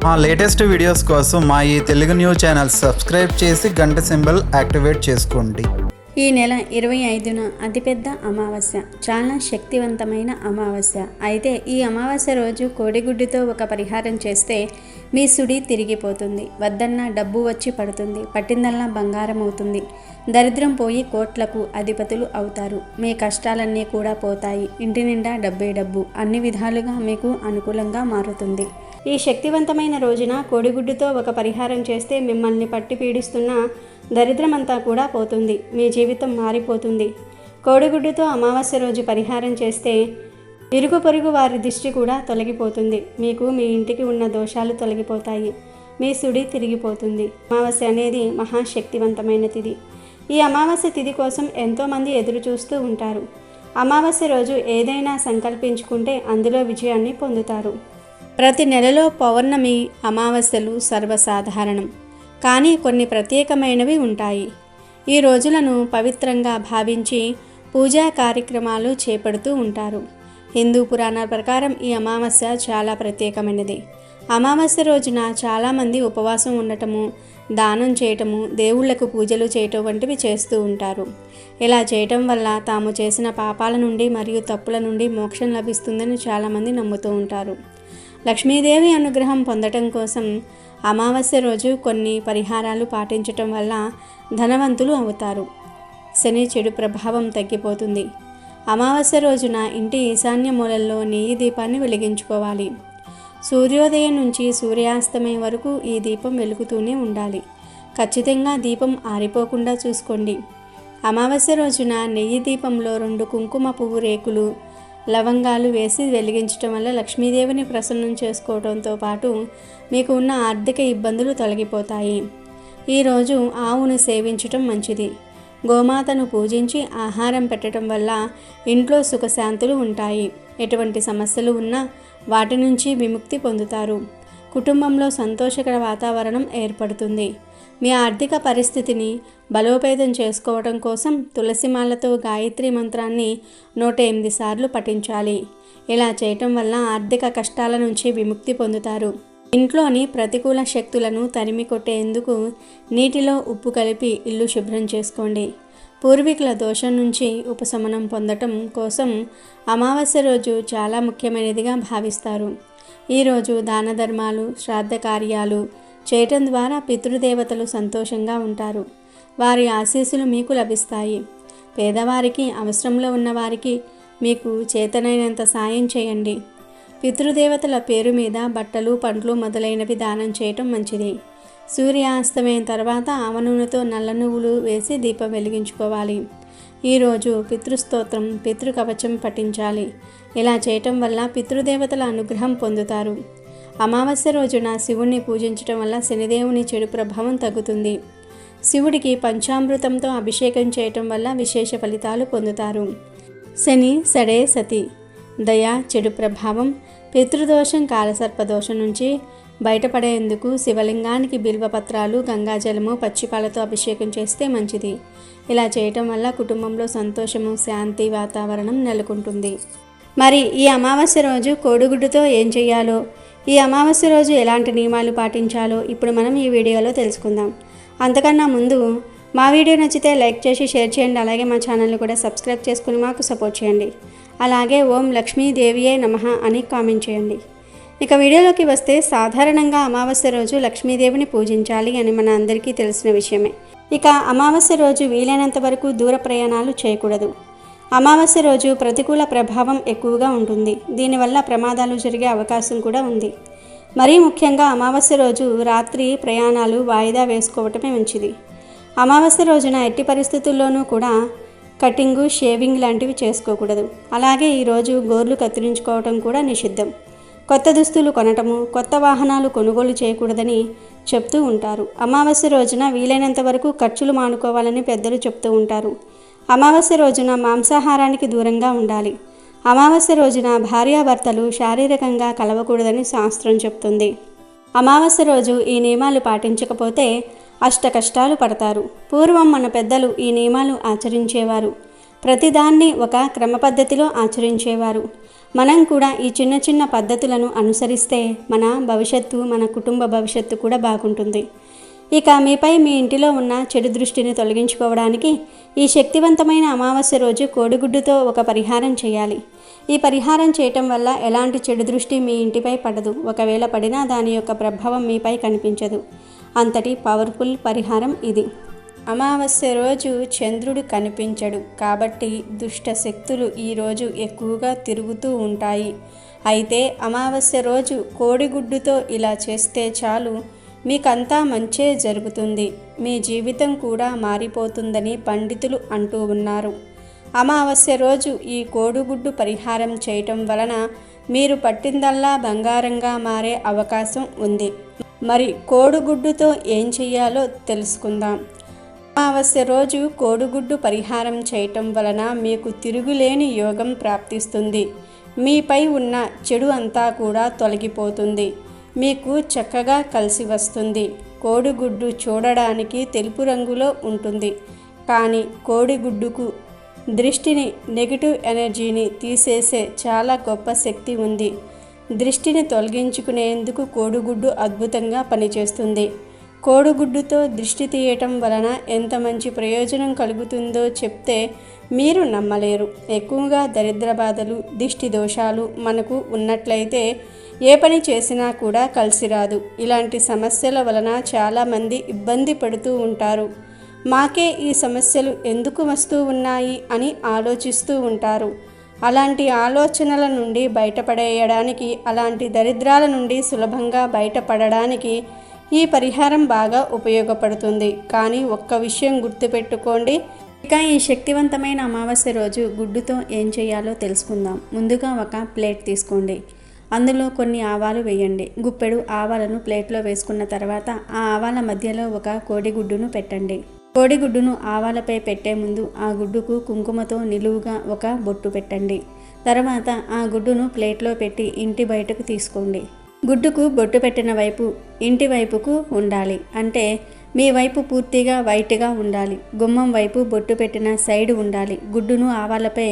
మా latest videos కోసం మా ఈ తెలుగు న్యూస్ ఛానల్ సబ్స్క్రైబ్ చేసి గంట సింబల్ యాక్టివేట్ చేసుకోండి. ఈ నెల 25న అతిపెద్ద అమావాస్య, చాలా శక్తివంతమైన అమావాస్య. అయితే ఈ అమావాస్య రోజు కోడిగుడ్డుతో ఒక పరిహారం చేస్తే మీ సుడి తిరిగిపోతుంది. వద్దన్న డబ్బు వచ్చి పడుతుంది. పట్టిందల్లా బంగారం అవుతుంది. దరిద్రం పోయి కోట్లకు అధిపతులు అవుతారు. మీ కష్టాలన్నీ కూడా పోతాయి. ఇంటి నిండా డబ్బే డబ్బు. అన్ని విధాలుగా మీకు అనుకూలంగా మారుతుంది. ఈ శక్తివంతమైన రోజున కోడిగుడ్డుతో ఒక పరిహారం చేస్తే మిమ్మల్ని పట్టి పీడిస్తున్న దరిద్రమంతా కూడా పోతుంది. మీ జీవితం మారిపోతుంది. కోడిగుడ్డుతో అమావాస్య రోజు పరిహారం చేస్తే ఇరుగు పొరుగు వారి దిష్టి కూడా తొలగిపోతుంది. మీకు మీ ఇంటికి ఉన్న దోషాలు తొలగిపోతాయి. మీ సుడి తిరిగిపోతుంది. అమావాస్య అనేది మహాశక్తివంతమైన తిథి. ఈ అమావాస్య తిథి కోసం ఎంతోమంది ఎదురు చూస్తూ ఉంటారు. అమావాస్య రోజు ఏదైనా సంకల్పించుకుంటే అందులో విజయాన్ని పొందుతారు. ప్రతి నెలలో పౌర్ణమి అమావాస్యలు సర్వసాధారణం. కానీ కొన్ని ప్రత్యేకమైనవి ఉంటాయి. ఈ రోజులను పవిత్రంగా భావించి పూజా కార్యక్రమాలు చేపడుతూ ఉంటారు. హిందూ పురాణాల ప్రకారం ఈ అమావాస్య చాలా ప్రత్యేకమైనది. అమావాస్య రోజున చాలామంది ఉపవాసం ఉండటము, దానం చేయటము, దేవుళ్లకు పూజలు చేయటం వంటివి చేస్తూ ఉంటారు. ఇలా చేయటం వల్ల తాము చేసిన పాపాల నుండి మరియు తప్పుల నుండి మోక్షం లభిస్తుందని చాలామంది నమ్ముతూ ఉంటారు. లక్ష్మీదేవి అనుగ్రహం పొందటం కోసం అమావాస్య రోజు కొన్ని పరిహారాలు పాటించటం వల్ల ధనవంతులు అవుతారు. శని చెడు ప్రభావం తగ్గిపోతుంది. అమావాస్య రోజున ఇంటి ఈశాన్య మూలల్లో నెయ్యి దీపాన్ని వెలిగించుకోవాలి. సూర్యోదయం నుంచి సూర్యాస్తమయం వరకు ఈ దీపం వెలుగుతూనే ఉండాలి. ఖచ్చితంగా దీపం ఆరిపోకుండా చూసుకోండి. అమావాస్య రోజున నెయ్యి దీపంలో 2 కుంకుమ పువ్వు రేకులు, లవంగాలు వేసి వెలిగించడం వల్ల లక్ష్మీదేవిని ప్రసన్నం చేసుకోవడంతో పాటు మీకు ఉన్న ఆర్థిక ఇబ్బందులు తొలగిపోతాయి. ఈరోజు ఆవును సేవించటం మంచిది. గోమాతను పూజించి ఆహారం పెట్టడం వల్ల ఇంట్లో సుఖశాంతులు ఉంటాయి. ఎటువంటి సమస్యలు ఉన్నా వాటి నుంచి విముక్తి పొందుతారు. కుటుంబంలో సంతోషకర వాతావరణం ఏర్పడుతుంది. మీ ఆర్థిక పరిస్థితిని బలోపేతం చేసుకోవడం కోసం తులసిమాలతో గాయత్రి మంత్రాన్ని 108 సార్లు పఠించాలి. ఇలా చేయటం వల్ల ఆర్థిక కష్టాల నుంచి విముక్తి పొందుతారు. ఇంట్లోని ప్రతికూల శక్తులను తరిమి కొట్టేందుకు నీటిలో ఉప్పు కలిపి ఇల్లు శుభ్రం చేసుకోండి. పూర్వీకుల దోషం నుంచి ఉపశమనం పొందటం కోసం అమావాస్య రోజు చాలా ముఖ్యమైనదిగా భావిస్తారు. ఈరోజు దాన ధర్మాలు, శ్రాద్ధ కార్యాలు చేయటం ద్వారా పితృదేవతలు సంతోషంగా ఉంటారు. వారి ఆశీస్సులు మీకు లభిస్తాయి. పేదవారికి, అవసరంలో ఉన్నవారికి మీకు చేతనైనంత సాయం చేయండి. పితృదేవతల పేరు మీద బట్టలు, పండ్లు మొదలైనవి దానం చేయటం మంచిది. సూర్యాస్తమయం తర్వాత ఆవ నూనెతో నల్ల నువ్వులు వేసి దీపం వెలిగించుకోవాలి. ఈరోజు పితృస్తోత్రం, పితృకవచం పఠించాలి. ఇలా చేయటం వల్ల పితృదేవతల అనుగ్రహం పొందుతారు. అమావాస్య రోజున శివుణ్ణి పూజించటం వల్ల శనిదేవుని చెడు ప్రభావం తగ్గుతుంది. శివుడికి పంచామృతంతో అభిషేకం చేయటం వల్ల విశేష ఫలితాలు పొందుతారు. శని సడే సతి, దయ, చెడు ప్రభావం, పితృదోషం, కాలసర్పదోషం నుంచి బయటపడేందుకు శివలింగానికి బిల్వపత్రాలు, గంగాజలము, పచ్చిపాలతో అభిషేకం చేస్తే మంచిది. ఇలా చేయటం వల్ల కుటుంబంలో సంతోషము, శాంతి వాతావరణం నెలకొంటుంది. మరి ఈ అమావాస్య రోజు కోడిగుడ్డుతో ఏం చేయాలో, ఈ అమావాస్య రోజు ఎలాంటి నియమాలు పాటించాలో ఇప్పుడు మనం ఈ వీడియోలో తెలుసుకుందాం. అంతకన్నా ముందు మా వీడియో నచ్చితే లైక్ చేసి షేర్ చేయండి. అలాగే మా ఛానల్ని కూడా సబ్స్క్రైబ్ చేసుకుని మాకు సపోర్ట్ చేయండి. అలాగే ఓం లక్ష్మీదేవియే నమః అని కామెంట్ చేయండి. ఇక వీడియోలోకి వస్తే, సాధారణంగా అమావాస్య రోజు లక్ష్మీదేవిని పూజించాలి అని మన అందరికీ తెలిసిన విషయమే. ఇక అమావాస్య రోజు వీలైనంత వరకు దూర ప్రయాణాలు చేయకూడదు. అమావాస్య రోజు ప్రతికూల ప్రభావం ఎక్కువగా ఉంటుంది. దీనివల్ల ప్రమాదాలు జరిగే అవకాశం కూడా ఉంది. మరీ ముఖ్యంగా అమావాస్య రోజు రాత్రి ప్రయాణాలు వాయిదా వేసుకోవటమే మంచిది. అమావాస్య రోజున ఎట్టి పరిస్థితుల్లోనూ కూడా కటింగు, షేవింగ్ లాంటివి చేసుకోకూడదు. అలాగే ఈరోజు గోర్లు కత్తిరించుకోవటం కూడా నిషిద్ధం. కొత్త దుస్తులు కొనటము, కొత్త వాహనాలు కొనుగోలు చేయకూడదని చెప్తూ ఉంటారు. అమావాస్య రోజున వీలైనంత వరకు ఖర్చులు మానుకోవాలని పెద్దలు చెప్తూ ఉంటారు. అమావాస్య రోజున మాంసాహారానికి దూరంగా ఉండాలి. అమావాస్య రోజున భార్యాభర్తలు శారీరకంగా కలవకూడదని శాస్త్రం చెప్తుంది. అమావాస్య రోజు ఈ నియమాలు పాటించకపోతే అష్ట కష్టాలు పడతారు. పూర్వం మన పెద్దలు ఈ నియమాలు ఆచరించేవారు. ప్రతిదాన్ని ఒక క్రమ పద్ధతిలో ఆచరించేవారు. మనం కూడా ఈ చిన్న చిన్న పద్ధతులను అనుసరిస్తే మన భవిష్యత్తు, మన కుటుంబ భవిష్యత్తు కూడా బాగుంటుంది. ఇక మీపై మీ ఇంటిలో ఉన్న చెడు దృష్టిని తొలగించుకోవడానికి ఈ శక్తివంతమైన అమావాస్య రోజు కోడిగుడ్డుతో ఒక పరిహారం చేయాలి. ఈ పరిహారం చేయటం వల్ల ఎలాంటి చెడు దృష్టి మీ ఇంటిపై పడదు. ఒకవేళ పడినా దాని యొక్క ప్రభావం మీపై కనిపించదు. అంతటి పవర్ఫుల్ పరిహారం ఇది. అమావాస్య రోజు చంద్రుడు కనిపించడు కాబట్టి దుష్ట శక్తులు ఈరోజు ఎక్కువగా తిరుగుతూ ఉంటాయి. అయితే అమావాస్య రోజు కోడిగుడ్డుతో ఇలా చేస్తే చాలు, మీకంతా మంచే జరుగుతుంది. మీ జీవితం కూడా మారిపోతుందని పండితులు అంటూ ఉన్నారు. అమావాస్య రోజు ఈ కోడిగుడ్డు పరిహారం చేయటం వలన మీరు పట్టిందల్లా బంగారంగా మారే అవకాశం ఉంది. మరి కోడిగుడ్డుతో ఏం చేయాలో తెలుసుకుందాం. అమావాస్య రోజు కోడిగుడ్డు పరిహారం చేయటం వలన మీకు తిరుగులేని యోగం ప్రాప్తిస్తుంది. మీపై ఉన్న చెడు అంతా కూడా తొలగిపోతుంది. మీకు చక్కగా కలిసి వస్తుంది. కోడిగుడ్డు చూడడానికి తెలుపు రంగులో ఉంటుంది, కానీ కోడిగుడ్డుకు దృష్టిని, నెగిటివ్ ఎనర్జీని తీసేసే చాలా గొప్ప శక్తి ఉంది. దృష్టిని తొలగించుకునేందుకు కోడిగుడ్డు అద్భుతంగా పనిచేస్తుంది. కోడిగుడ్డుతో దృష్టి తీయటం వలన ఎంత మంచి ప్రయోజనం కలుగుతుందో చెప్తే మీరు నమ్మలేరు. ఎక్కువగా దరిద్ర బాధలు, దిష్టి దోషాలు మనకు ఉన్నట్లయితే ఏ పని చేసినా కూడా కలిసి రాదు. ఇలాంటి సమస్యల వలన చాలామంది ఇబ్బంది పడుతూ ఉంటారు. మాకే ఈ సమస్యలు ఎందుకు వస్తూ ఉన్నాయి అని ఆలోచిస్తూ ఉంటారు. అలాంటి ఆలోచనల నుండి బయటపడేయడానికి, అలాంటి దరిద్రాల నుండి సులభంగా బయటపడడానికి ఈ పరిహారం బాగా ఉపయోగపడుతుంది. కానీ ఒక్క విషయం గుర్తుపెట్టుకోండి. ఇక ఈ శక్తివంతమైన అమావాస్య రోజు గుడ్డుతో ఏం చేయాలో తెలుసుకుందాం. ముందుగా ఒక ప్లేట్ తీసుకోండి. అందులో కొన్ని ఆవాలు వేయండి. గుప్పెడు ఆవాలను ప్లేట్లో వేసుకున్న తర్వాత ఆ ఆవాల మధ్యలో ఒక కోడిగుడ్డును పెట్టండి. కోడిగుడ్డును ఆవాలపై పెట్టే ముందు ఆ గుడ్డుకు కుంకుమతో నిలువుగా ఒక బొట్టు పెట్టండి. తర్వాత ఆ గుడ్డును ప్లేట్లో పెట్టి ఇంటి బయటకు తీసుకోండి. గుడ్డుకు బొట్టు పెట్టిన వైపు ఇంటి వైపుకు ఉండాలి. అంటే మీ వైపు పూర్తిగా వైట్గా ఉండాలి. గుమ్మం వైపు బొట్టు పెట్టిన సైడ్ ఉండాలి. గుడ్డును ఆవాలపై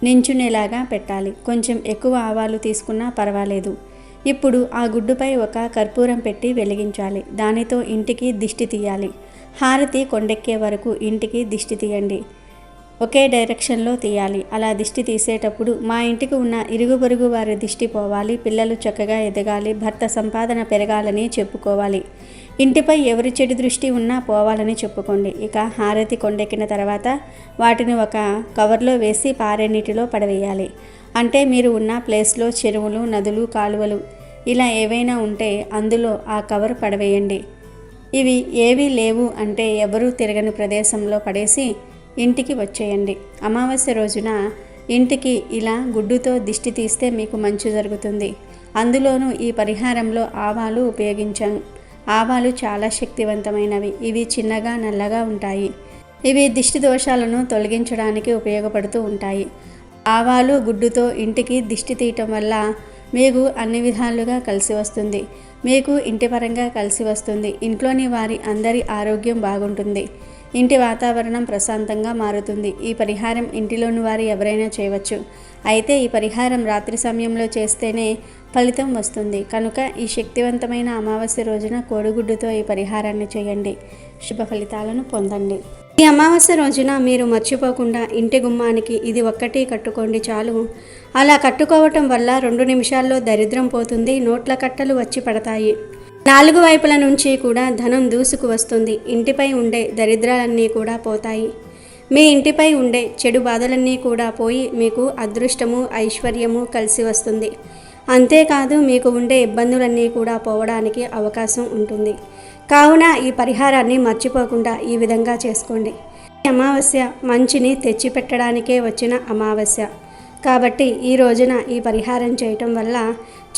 నించునేలాగా పెట్టాలి. కొంచెం ఎక్కువ ఆవాలు తీసుకున్నా పర్వాలేదు. ఇప్పుడు ఆ గుడ్డుపై ఒక కర్పూరం పెట్టి వెలిగించాలి. దానితో ఇంటికి దిష్టి తీయాలి. హారతి కొండెక్కే వరకు ఇంటికి దిష్టి తీయండి. ఒకే డైరెక్షన్లో తీయాలి. అలా దిష్టి తీసేటప్పుడు మా ఇంటికి ఉన్న ఇరుగు పొరుగు వారి దిష్టి పోవాలి, పిల్లలు చక్కగా ఎదగాలి, భర్త సంపాదన పెరగాలని చెప్పుకోవాలి. ఇంటిపై ఎవరి చెడు దృష్టి ఉన్నా పోవాలని చెప్పుకోండి. ఇక హారతి కొండెక్కిన తర్వాత వాటిని ఒక కవర్లో వేసి పారే నీటిలో పడవేయాలి. అంటే మీరు ఉన్న ప్లేస్లో చెరువులు, నదులు, కాలువలు ఇలా ఏవైనా ఉంటే అందులో ఆ కవర్ పడవేయండి. ఇవి ఏవీ లేవు అంటే ఎవరూ తిరగని ప్రదేశంలో పడేసి ఇంటికి వచ్చేయండి. అమావాస్య రోజున ఇంటికి ఇలా గుడ్డుతో దిష్టి తీస్తే మీకు మంచి జరుగుతుంది. అందులోనూ ఈ పరిహారంలో ఆవాలు ఉపయోగించాను. ఆవాలు చాలా శక్తివంతమైనవి. ఇవి చిన్నగా నల్లగా ఉంటాయి. ఇవి దిష్టి దోషాలను తొలగించడానికి ఉపయోగపడుతూ ఉంటాయి. ఆవాలు గుడ్డుతో ఇంటికి దిష్టి తీయటం వల్ల మీకు అన్ని విధాలుగా కలిసి వస్తుంది. మీకు ఇంటి పరంగా కలిసి వస్తుంది. ఇంట్లోని వారి అందరి ఆరోగ్యం బాగుంటుంది. ఇంటి వాతావరణం ప్రశాంతంగా మారుతుంది. ఈ పరిహారం ఇంటిలోని వారు ఎవరైనా చేయవచ్చు. అయితే ఈ పరిహారం రాత్రి సమయంలో చేస్తేనే ఫలితం వస్తుంది. కనుక ఈ శక్తివంతమైన అమావాస్య రోజున కోడిగుడ్డుతో ఈ పరిహారాన్ని చేయండి. శుభ ఫలితాలను పొందండి. ఈ అమావాస్య రోజున మీరు మర్చిపోకుండా ఇంటి గుమ్మానికి ఇది ఒక్కటి కట్టుకోండి చాలు. అలా కట్టుకోవటం వల్ల 2 నిమిషాల్లో దరిద్రం పోతుంది. నోట్ల కట్టలు వచ్చి పడతాయి. 4 వైపుల నుంచి కూడా ధనం దూసుకు వస్తుంది. ఇంటిపై ఉండే దరిద్రాలన్నీ కూడా పోతాయి. మీ ఇంటిపై ఉండే చెడు బాధలన్నీ కూడా పోయి మీకు అదృష్టము, ఐశ్వర్యము కలిసి వస్తుంది. అంతేకాదు మీకు ఉండే ఇబ్బందులన్నీ కూడా పోవడానికి అవకాశం ఉంటుంది. కావున ఈ పరిహారాన్ని మర్చిపోకుండా ఈ విధంగా చేసుకోండి. ఈ అమావాస్య మంచిని తెచ్చిపెట్టడానికే వచ్చిన అమావాస్య కాబట్టి ఈ రోజున ఈ పరిహారం చేయటం వల్ల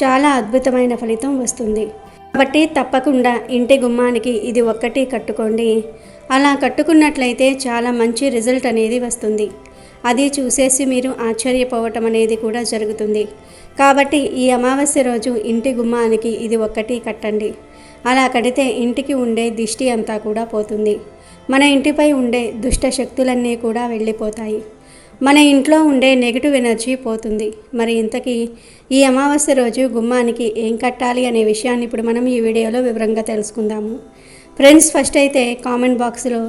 చాలా అద్భుతమైన ఫలితం వస్తుంది. కాబట్టి తప్పకుండా ఇంటి గుమ్మానికి ఇది ఒక్కటి కట్టుకోండి. అలా కట్టుకున్నట్లయితే చాలా మంచి రిజల్ట్ అనేది వస్తుంది. అది చూసేసి మీరు ఆశ్చర్యపోవటం అనేది కూడా జరుగుతుంది. కాబట్టి ఈ అమావాస్య రోజు ఇంటి గుమ్మానికి ఇది ఒక్కటి కట్టండి. అలా కడితే ఇంటికి ఉండే దిష్టి అంతా కూడా పోతుంది. మన ఇంటిపై ఉండే దుష్ట శక్తులన్నీ కూడా వెళ్ళిపోతాయి. మన ఇంట్లో ఉండే నెగిటివ్ ఎనర్జీ పోతుంది. మరి ఇంతకీ ఈ అమావాస్య రోజు గుమ్మానికి ఏం కట్టాలి అనే విషయాన్ని ఇప్పుడు మనం ఈ వీడియోలో వివరంగా తెలుసుకుందాము. ఫ్రెండ్స్, ఫస్ట్ అయితే కామెంట్ బాక్స్లో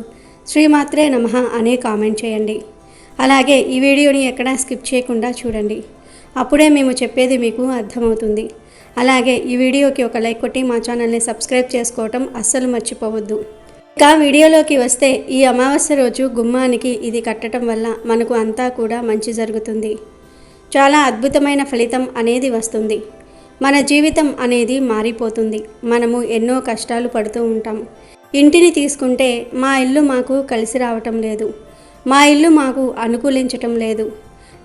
శ్రీమాత్రే నమః అనే కామెంట్ చేయండి. అలాగే ఈ వీడియోని ఎక్కడా స్కిప్ చేయకుండా చూడండి. అప్పుడే మేము చెప్పేది మీకు అర్థమవుతుంది. అలాగే ఈ వీడియోకి ఒక లైక్ కొట్టి మా ఛానల్ని సబ్స్క్రైబ్ చేసుకోవటం అస్సలు మర్చిపోవద్దు. ఇక వీడియోలోకి వస్తే, ఈ అమావాస్య రోజు గుమ్మానికి ఇది కట్టడం వల్ల మనకు అంతా కూడా మంచి జరుగుతుంది. చాలా అద్భుతమైన ఫలితం అనేది వస్తుంది. మన జీవితం అనేది మారిపోతుంది. మనము ఎన్నో కష్టాలు పడుతూ ఉంటాం. ఇంటిని తీసుకుంటే, మా ఇల్లు మాకు కలిసి రావటం లేదు, మా ఇల్లు మాకు అనుకూలించటం లేదు,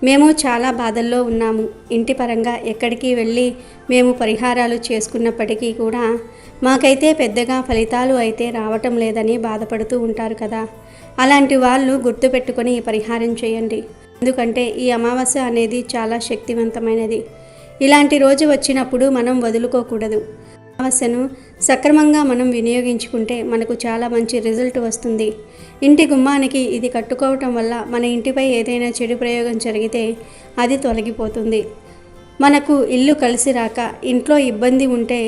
మేము చాలా బాధల్లో ఉన్నాము, ఇంటి పరంగా ఎక్కడికి వెళ్ళి మేము పరిహారాలు చేసుకున్నప్పటికీ కూడా మాకైతే పెద్దగా ఫలితాలు అయితే రావటం లేదని బాధపడుతూ ఉంటారు కదా. అలాంటి వాళ్ళు గుర్తుపెట్టుకొని ఈ పరిహారం చేయండి. ఎందుకంటే ఈ అమావాస్య అనేది చాలా శక్తివంతమైనది. ఇలాంటి రోజు వచ్చినప్పుడు మనం వదులుకోకూడదు. అమావాస్యను సక్రమంగా మనం వినియోగించుకుంటే మనకు చాలా మంచి రిజల్ట్ వస్తుంది. ఇంటి గుమ్మానికి ఇది కట్టుకోవటం వల్ల మన ఇంటిపై ఏదైనా చెడు ప్రయోగం జరిగితే అది తొలగిపోతుంది. మనకు ఇల్లు కలిసి రాక ఇంట్లో ఇబ్బంది ఉంటే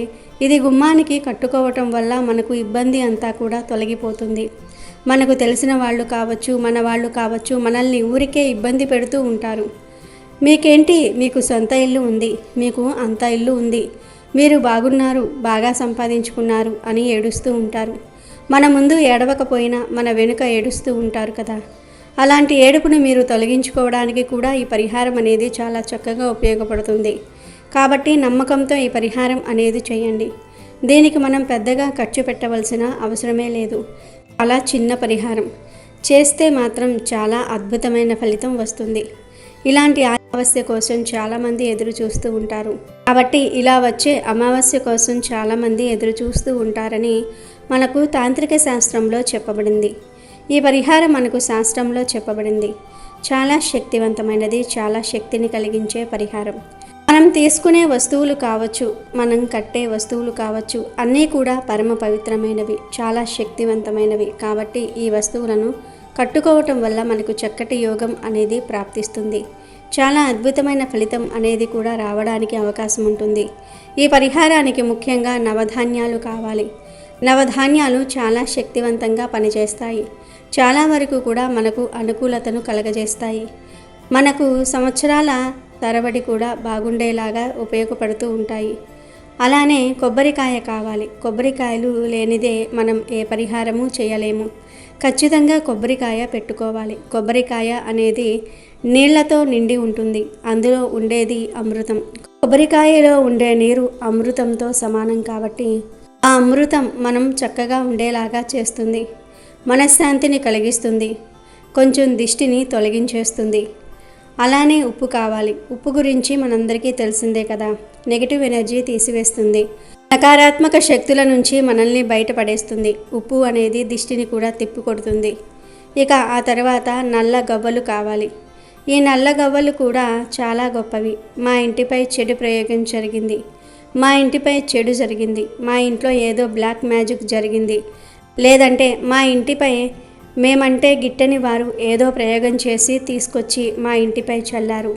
ఇది గుమ్మానికి కట్టుకోవటం వల్ల మనకు ఇబ్బంది అంతా కూడా తొలగిపోతుంది. మనకు తెలిసిన వాళ్ళు కావచ్చు, మన వాళ్ళు కావచ్చు, మనల్ని ఊరికే ఇబ్బంది పెడుతూ ఉంటారు. మీకేంటి, మీకు సొంత ఇల్లు ఉంది, మీకు అంత ఇల్లు ఉంది, మీరు బాగున్నారు, బాగా సంపాదించుకున్నారు అని ఏడుస్తూ ఉంటారు. మన ముందు ఏడవకపోయినా మన వెనుక ఏడుస్తూ ఉంటారు కదా. అలాంటి ఏడుపును మీరు తొలగించుకోవడానికి కూడా ఈ పరిహారం అనేది చాలా చక్కగా ఉపయోగపడుతుంది. కాబట్టి నమ్మకంతో ఈ పరిహారం అనేది చేయండి. దీనికి మనం పెద్దగా ఖర్చు పెట్టవలసిన అవసరమే లేదు. చాలా చిన్న పరిహారం చేస్తే మాత్రం చాలా అద్భుతమైన ఫలితం వస్తుంది. ఇలాంటి అమావాస్య కోసం చాలామంది ఎదురు చూస్తూ ఉంటారు. కాబట్టి ఇలా వచ్చే అమావాస్య కోసం చాలామంది ఎదురు చూస్తూ ఉంటారని మనకు తాంత్రిక శాస్త్రంలో చెప్పబడింది. ఈ పరిహారం మనకు శాస్త్రంలో చెప్పబడింది. చాలా శక్తివంతమైనది, చాలా శక్తిని కలిగించే పరిహారం. మనం తీసుకునే వస్తువులు కావచ్చు, మనం కట్టే వస్తువులు కావచ్చు, అన్నీ కూడా పరమ పవిత్రమైనవి, చాలా శక్తివంతమైనవి. కాబట్టి ఈ వస్తువులను కట్టుకోవటం వల్ల మనకు చక్కటి యోగం అనేది ప్రాప్తిస్తుంది. చాలా అద్భుతమైన ఫలితం అనేది కూడా రావడానికి అవకాశం ఉంటుంది. ఈ పరిహారానికి ముఖ్యంగా నవధాన్యాలు కావాలి. నవధాన్యాలు చాలా శక్తివంతంగా పనిచేస్తాయి. చాలా వరకు కూడా మనకు అనుకూలతను కలగజేస్తాయి. మనకు సంవత్సరాల తరబడి కూడా బాగుండేలాగా ఉపయోగపడుతూ ఉంటాయి. అలానే కొబ్బరికాయ కావాలి. కొబ్బరికాయలు లేనిదే మనం ఏ పరిహారము చేయలేము. ఖచ్చితంగా కొబ్బరికాయ పెట్టుకోవాలి. కొబ్బరికాయ అనేది నీళ్లతో నిండి ఉంటుంది. అందులో ఉండేది అమృతం. కొబ్బరికాయలో ఉండే నీరు అమృతంతో సమానం. కాబట్టి ఆ అమృతం మనం చక్కగా ఉండేలాగా చేస్తుంది. మనశ్శాంతిని కలిగిస్తుంది. కొంచెం దిష్టిని తొలగించేస్తుంది. అలానే ఉప్పు కావాలి. ఉప్పు గురించి మనందరికీ తెలిసిందే కదా. Negative energy తీసివేస్తుంది. నకారాత్మక శక్తుల నుంచి మనల్ని బయటపడేస్తుంది. ఉప్పు అనేది దిష్టిని కూడా తిప్పికొడుతుంది. ఇక ఆ తర్వాత నల్ల గవ్వలు కావాలి. ఈ నల్ల గవ్వలు కూడా చాలా గొప్పవి. మా ఇంటిపై చెడు ప్రయోగం జరిగింది, మా ఇంటిపై చెడు జరిగింది, మా ఇంట్లో ఏదో బ్లాక్ మ్యాజిక్ జరిగింది, లేదంటే మా ఇంటిపై మేమంటే గిట్టని వారు ఏదో ప్రయోగం చేసి తీసుకొచ్చి మా ఇంటిపై చల్లారు,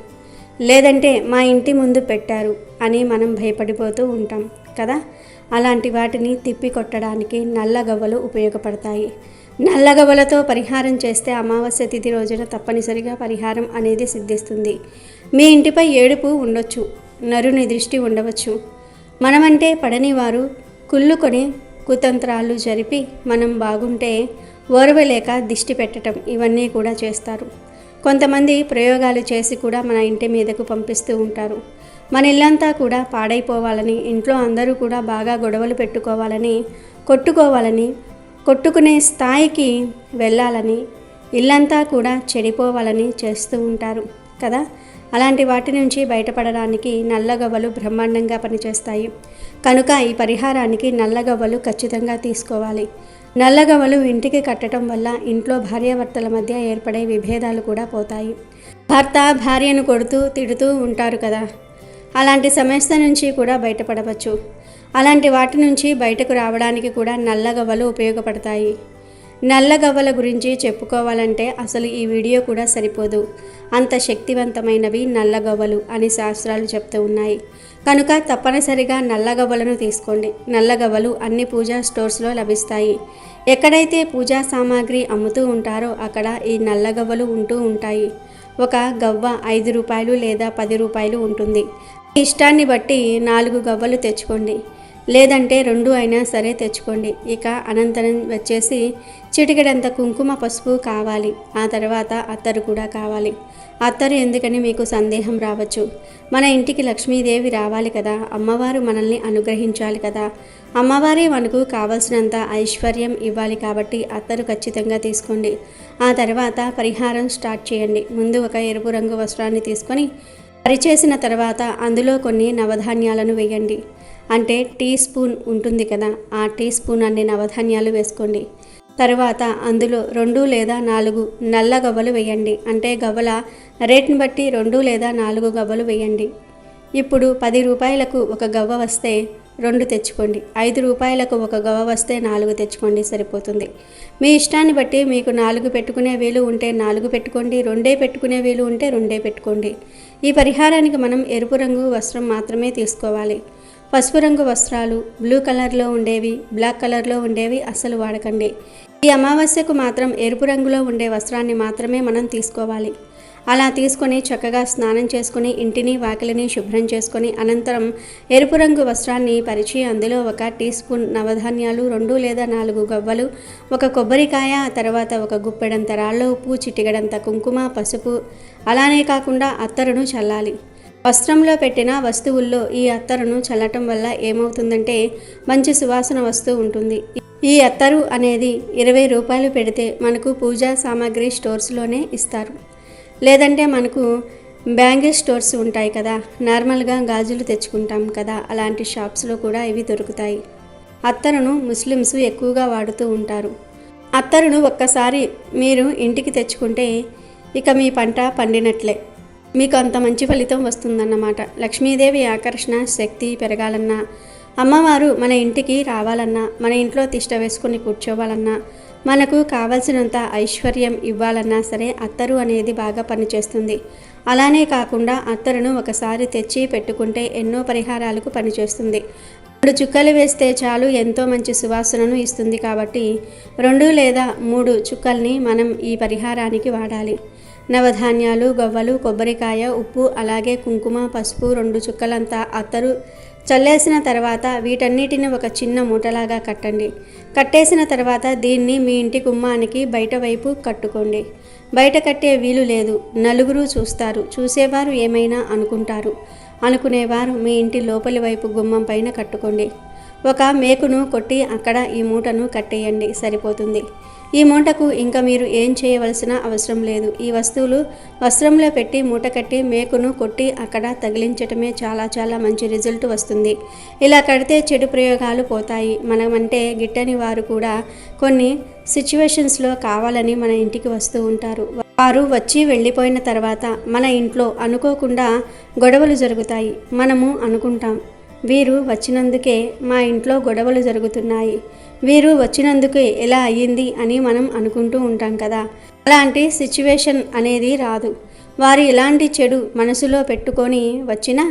లేదంటే మా ఇంటి ముందు పెట్టారు అని మనం భయపడిపోతూ ఉంటాం కదా. అలాంటి వాటిని తిప్పి కొట్టడానికి నల్లగవ్వలు ఉపయోగపడతాయి. నల్లగవ్వలతో పరిహారం చేస్తే అమావాస్య తిథి రోజున తప్పనిసరిగా పరిహారం అనేది సిద్ధిస్తుంది. మీ ఇంటిపై ఏడుపు ఉండొచ్చు, నరుని దృష్టి ఉండవచ్చు, మనమంటే పడని వారు కుళ్ళుకొని కుతంత్రాలు జరిపి మనం బాగుంటే ఓర్వలేక దిష్టి పెట్టడం, ఇవన్నీ కూడా చేస్తారు. కొంతమంది ప్రయోగాలు చేసి కూడా మన ఇంటి మీదకు పంపిస్తూ ఉంటారు. మన ఇల్లంతా కూడా పాడైపోవాలని, ఇంట్లో అందరూ కూడా బాగా గొడవలు పెట్టుకోవాలని, కొట్టుకోవాలని, కొట్టుకునే స్థాయికి వెళ్ళాలని, ఇల్లంతా కూడా చెడిపోవాలని చేస్తూ ఉంటారు కదా. అలాంటి వాటి నుంచి బయటపడడానికి నల్లగవ్వలు బ్రహ్మాండంగా పనిచేస్తాయి. కనుక ఈ పరిహారానికి నల్లగవ్వలు ఖచ్చితంగా తీసుకోవాలి. నల్లగవ్వలు ఇంటికి కట్టడం వల్ల ఇంట్లో భార్యాభర్తల మధ్య ఏర్పడే విభేదాలు కూడా పోతాయి. భర్త భార్యను కొడుతూ తిడుతూ ఉంటారు కదా. అలాంటి సమస్య నుంచి కూడా బయటపడవచ్చు. అలాంటి వాటి నుంచి బయటకు రావడానికి కూడా నల్లగవ్వలు ఉపయోగపడతాయి. నల్ల గవ్వల గురించి చెప్పుకోవాలంటే అసలు ఈ వీడియో కూడా సరిపోదు. అంత శక్తివంతమైనవి నల్ల గవ్వలు అని శాస్త్రాలు చెప్తూ ఉన్నాయి. కనుక తప్పనిసరిగా నల్ల గవ్వలను తీసుకోండి. నల్ల గవ్వలు అన్ని పూజా స్టోర్స్లో లభిస్తాయి. ఎక్కడైతే పూజా సామాగ్రి అమ్ముతూ ఉంటారో అక్కడ ఈ నల్ల గవ్వలు ఉంటూ ఉంటాయి. ఒక గవ్వ 5 రూపాయలు లేదా 10 రూపాయలు ఉంటుంది. ఇష్టాన్ని బట్టి 4 గవ్వలు తెచ్చుకోండి, లేదంటే 2 అయినా సరే తెచ్చుకోండి. ఇక అనంతరం వచ్చేసి చిటికెడంత కుంకుమ పసుపు కావాలి. ఆ తర్వాత అత్తరు కూడా కావాలి. అత్తరు ఎందుకని మీకు సందేహం రావచ్చు. మన ఇంటికి లక్ష్మీదేవి రావాలి కదా, అమ్మవారు మనల్ని అనుగ్రహించాలి కదా, అమ్మవారే మనకు కావలసినంత ఐశ్వర్యం ఇవ్వాలి కాబట్టి అత్తరు ఖచ్చితంగా తీసుకోండి. ఆ తర్వాత పరిహారం స్టార్ట్ చేయండి. ముందు ఒక ఎరుపు రంగు వస్త్రాన్ని తీసుకొని పరిచేసిన తర్వాత అందులో కొన్ని నవధాన్యాలను వేయండి. అంటే టీ స్పూన్ ఉంటుంది కదా, ఆ టీ స్పూన్ అన్ని నవధాన్యాలు వేసుకోండి. తర్వాత అందులో 2 లేదా 4 నల్ల గవ్వలు వేయండి. అంటే గవ్వల రేట్ని బట్టి 2 లేదా 4 గవ్వలు వేయండి. ఇప్పుడు 10 రూపాయలకు ఒక గవ్వ వస్తే 2 తెచ్చుకోండి. 5 రూపాయలకు ఒక గవ్వ వస్తే 4 తెచ్చుకోండి, సరిపోతుంది. మీ ఇష్టాన్ని బట్టి మీకు 4 పెట్టుకునే వీలు ఉంటే 4 పెట్టుకోండి, 2 పెట్టుకునే వీలు ఉంటే 2 పెట్టుకోండి. ఈ పరిహారానికి మనం ఎరుపు రంగు వస్త్రం మాత్రమే తీసుకోవాలి. పసుపు రంగు వస్త్రాలు, బ్లూ కలర్లో ఉండేవి, బ్లాక్ కలర్లో ఉండేవి అస్సలు వాడకండి. ఈ అమావాస్యకు మాత్రం ఎరుపు రంగులో ఉండే వస్త్రాన్ని మాత్రమే మనం తీసుకోవాలి. అలా తీసుకొని చక్కగా స్నానం చేసుకొని ఇంటిని వాకిలిని శుభ్రం చేసుకొని అనంతరం ఎరుపు రంగు వస్త్రాన్ని పరిచి అందులో ఒక టీ స్పూన్ నవధాన్యాలు, 2 లేదా 4 గవ్వలు, ఒక కొబ్బరికాయ, తర్వాత ఒక గుప్పెడంత రాళ్ళ ఉప్పు, చిటికెడంత కుంకుమ పసుపు, అలానే కాకుండా అత్తరును చల్లాలి. వస్త్రంలో పెట్టిన వస్తువుల్లో ఈ అత్తరును చల్లటం వల్ల ఏమవుతుందంటే మంచి సువాసన వస్తూ ఉంటుంది. ఈ అత్తరు అనేది 20 రూపాయలు పెడితే మనకు పూజా సామాగ్రి స్టోర్స్లోనే ఇస్తారు. లేదంటే మనకు బ్యాంగిల్ స్టోర్స్ ఉంటాయి కదా, నార్మల్గా గాజులు తెచ్చుకుంటాం కదా, అలాంటి షాప్స్లో కూడా ఇవి దొరుకుతాయి. అత్తరును ముస్లిమ్స్ ఎక్కువగా వాడుతూ ఉంటారు. అత్తరును ఒక్కసారి మీరు ఇంటికి తెచ్చుకుంటే ఇక మీ పంట పండినట్లే, మీకు అంత మంచి ఫలితం వస్తుందన్నమాట. లక్ష్మీదేవి ఆకర్షణ శక్తి పెరగాలన్నా, అమ్మవారు మన ఇంటికి రావాలన్నా, మన ఇంట్లో తిష్ట వేసుకొని కూర్చోవాలన్నా, మనకు కావలసినంత ఐశ్వర్యం ఇవ్వాలన్నా సరే అత్తరు అనేది బాగా పనిచేస్తుంది. అలానే కాకుండా అత్తరును ఒకసారి తెచ్చి పెట్టుకుంటే ఎన్నో పరిహారాలకు పనిచేస్తుంది. 2 చుక్కలు వేస్తే చాలు, ఎంతో మంచి సువాసనను ఇస్తుంది. కాబట్టి 2 లేదా 3 చుక్కల్ని మనం ఈ పరిహారానికి వాడాలి. నవధాన్యాలు, గవ్వలు, కొబ్బరికాయ, ఉప్పు, అలాగే కుంకుమ పసుపు, 2 చుక్కలంతా అత్తరు చల్లేసిన తర్వాత వీటన్నిటిని ఒక చిన్న మూటలాగా కట్టండి. కట్టేసిన తర్వాత దీన్ని మీ ఇంటి గుమ్మానికి బయట వైపు కట్టుకోండి. బయట కట్టే వీలు లేదు, నలుగురు చూస్తారు. చూసేవారు ఏమైనా అనుకుంటారు అనుకునేవారు మీ ఇంటి లోపలి వైపు గుమ్మం పైన కట్టుకోండి. ఒక మేకును కొట్టి అక్కడ ఈ మూటను కట్టేయండి, సరిపోతుంది. ఈ మూటకు ఇంకా మీరు ఏం చేయవలసిన అవసరం లేదు. ఈ వస్తువులు వస్త్రంలో పెట్టి మూట కట్టి మేకును కొట్టి అక్కడ తగిలించటమే చాలా చాలా మంచి రిజల్ట్ వస్తుంది. ఇలా కడితే చెడు ప్రయోగాలు పోతాయి. మనమంటే గిట్టని వారు కూడా కొన్ని సిచ్యువేషన్స్లో కావాలని మన ఇంటికి వస్తూ ఉంటారు. వారు వచ్చి వెళ్ళిపోయిన తర్వాత మన ఇంట్లో అనుకోకుండా గొడవలు జరుగుతాయి. మనము అనుకుంటాం, వీరు వచ్చినందుకే మా ఇంట్లో గొడవలు జరుగుతున్నాయి, వీరు వచ్చినందుకే ఎలా అయ్యింది అని మనం అనుకుంటూ ఉంటాం కదా. అలాంటి సిచ్యువేషన్ అనేది రాదు. వారు ఎలాంటి చెడు మనసులో పెట్టుకొని వచ్చినా